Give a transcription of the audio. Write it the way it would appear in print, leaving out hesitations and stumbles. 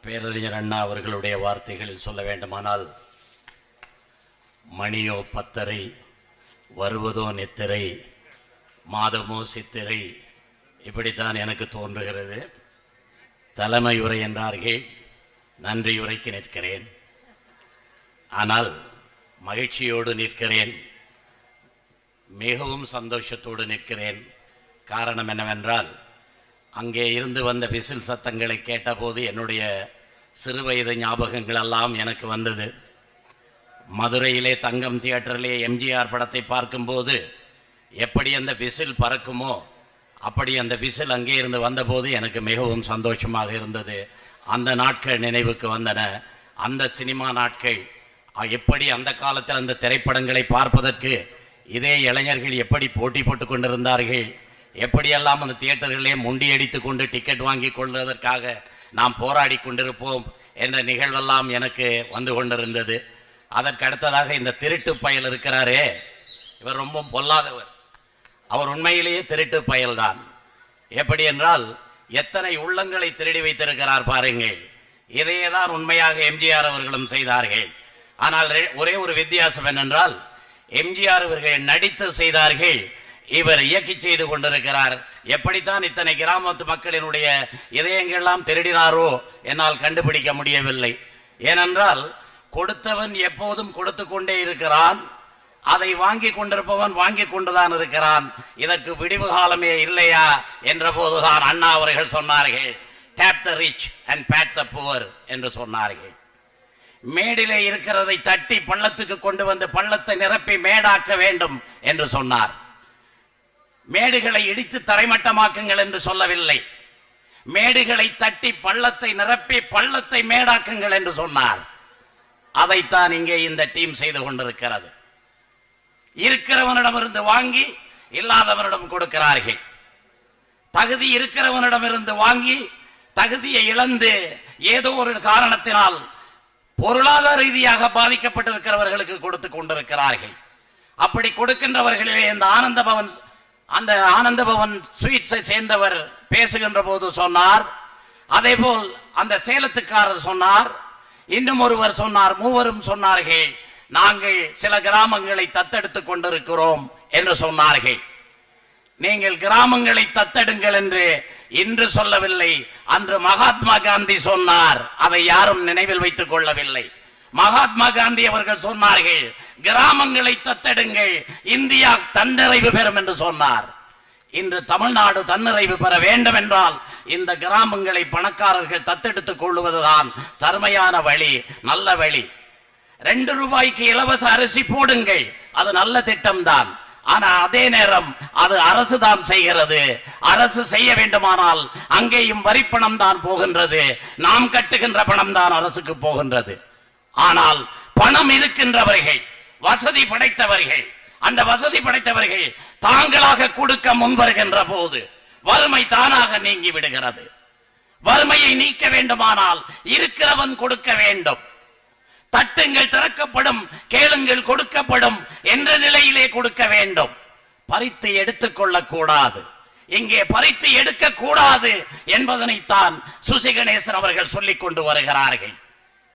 பேரறிஞர் அண்ணா அவர்களுடைய வார்த்தைகளில் சொல்ல வேண்டுமானால், மணியோ பத்தரை, வருவதோ நித்திரை, மாதமோ சித்திரை, இப்படித்தான் எனக்கு தோன்றுகிறது. தலைமை உரை என்றார்கள், நன்றியுரைக்கு நிற்கிறேன். ஆனால் மகிழ்ச்சியோடு நிற்கிறேன், மிகவும் சந்தோஷத்தோடு நிற்கிறேன். காரணம் என்னவென்றால், அங்கே இருந்து வந்த விசில் சத்தங்களை கேட்டபோது என்னுடைய சிறுவயது ஞாபகங்கள் எல்லாம் எனக்கு வந்தது. மதுரையிலே தங்கம் தியேட்டரிலே எம்ஜிஆர் படத்தை பார்க்கும்போது எப்படி அந்த விசில் பறக்குமோ அப்படி அந்த விசில் அங்கே இருந்து வந்தபோது எனக்கு மிகவும் சந்தோஷமாக இருந்தது. அந்த நாட்கள் நினைவுக்கு வந்தன. அந்த சினிமா நாட்கள், எப்படி அந்த காலத்தில் அந்த திரைப்படங்களை பார்ப்பதற்கு இதே இளைஞர்கள் எப்படி போட்டி போட்டு கொண்டிருந்தார்கள், எப்படியெல்லாம் அந்த தியேட்டர்களே முண்டியடித்து கொண்டு டிக்கெட் வாங்கி கொள்வதற்காக நாம் போராடி கொண்டிருப்போம் என்ற நிகழ்வெல்லாம் எனக்கு வந்து கொண்டிருந்தது. அதற்கு அடுத்ததாக இந்த திருட்டு பயல் இருக்கிறாரே, இவர் ரொம்ப பொல்லாதவர். அவர் உண்மையிலேயே திருட்டு பயல்தான். எப்படி என்றால், எத்தனை உள்ளங்களை திருடி வைத்திருக்கிறார் பாருங்கள். இதையேதான் உண்மையாக எம்ஜிஆர் அவர்களும் செய்தார்கள். ஆனால் ஒரே ஒரு வித்தியாசம் என்னென்றால், எம்ஜிஆர் அவர்கள் நடித்து செய்தார்கள், இவர் இயக்கி செய்து கொண்டிருக்கிறார். எப்படித்தான் இத்தனை கிராமத்து மக்களினுடைய இதயங்கள்லாம் திருடினாரோ என்னால் கண்டுபிடிக்க முடியவில்லை. ஏனென்றால், கொடுத்தவன் எப்போதும் கொடுத்து கொண்டே இருக்கிறான், அதை வாங்கி கொண்டிருப்பவன் வாங்கி கொண்டுதான் இருக்கிறான். இதற்கு விடிவு காலமே இல்லையா என்ற போதுதான் அண்ணா அவர்கள் சொன்னார்கள், tap the rich and pat the poor என்று சொன்னார்கள். மேடிலே இருக்கிறதை தட்டி பள்ளத்துக்கு கொண்டு வந்து பள்ளத்தை நிரப்பி மேடாக்க வேண்டும் என்று சொன்னார். மேடுகளை இடித்து தரைமட்டமாக்குங்கள் என்று சொல்லவில்லை. மேடுகளை தட்டி பள்ளத்தை நிரப்பி பள்ளத்தை மேடாக்குங்கள் என்று சொன்னார். அதைத்தான் இங்கே இந்த டீம் செய்து கொண்டிருக்கிறது. இருக்கிறவனிடமிருந்து வாங்கி இல்லாதவனிடம் கொடுக்கிறார்கள். தகுதி இருக்கிறவனிடமிருந்து வாங்கி தகுதியை இழந்து ஏதோ ஒரு காரணத்தினால் பொருளாதார ரீதியாக பாதிக்கப்பட்டிருக்கிறவர்களுக்கு கொடுத்து கொண்டிருக்கிறார்கள். அப்படி கொடுக்கின்றவர்களிலே இந்த ஆனந்த பவன் ஸ்வீட்ஸை சேர்ந்தவர் பேசுகின்ற போது சொன்னார். அதே போல் அந்த சேலத்துக்காரர் சொன்னார், இன்னும் ஒருவர் சொன்னார், மூவரும் சொன்னார்கள், நாங்கள் சில கிராமங்களை தத்தெடுத்துக் கொண்டிருக்கிறோம் என்று சொன்னார்கள். நீங்கள் கிராமங்களை தத்தெடுங்கள் என்று இன்று சொல்லவில்லை, அன்று மகாத்மா காந்தி சொன்னார். அதை யாரும் நினைவில் வைத்துக் கொள்ளவில்லை. மகாத்மா காந்தி அவர்கள் சொன்னார்கள், கிராமங்களை தத்தெடுங்கள், இந்தியா தன்னிறைவு பெறும் என்று சொன்னார். இன்று தமிழ்நாடு தன்னிறைவு பெற வேண்டும் என்றால் இந்த கிராமங்களை பணக்காரர்கள் தத்தெடுத்துக் கொள்வதுதான் தர்மையான வழி, நல்ல வழி. 2 ரூபாய்க்கு இலவச அரிசி போடுங்கள், அது நல்ல திட்டம்தான். ஆனா அதே நேரம் அது அரசு தான் செய்கிறது. அரசு செய்ய வேண்டுமானால் அங்கேயும் வரிப்பணம் தான் போகின்றது, நாம் கட்டுகின்ற பணம் தான் அரசுக்கு போகின்றது. ஆனால் பணம் இருக்கின்றவர்கள், வசதி படைத்தவர்கள், அந்த வசதி படைத்தவர்கள் தாங்களாக கொடுக்க முன்வருகின்ற போது வறுமை தானாக நீங்கி விடுகிறது. வறுமையை நீக்க வேண்டுமானால் இருக்கிறவன் கொடுக்க வேண்டும். தட்டுங்கள் திறக்கப்படும், கேளுங்கள் கொடுக்கப்படும் என்ற நிலையிலே கொடுக்க வேண்டும். பறித்து எடுத்துக்கொள்ளக் கூடாது. இங்கே பறித்து எடுக்க கூடாது என்பதனைத்தான் சுசி கணேசன் அவர்கள் சொல்லிக் கொண்டு வருகிறார்கள்.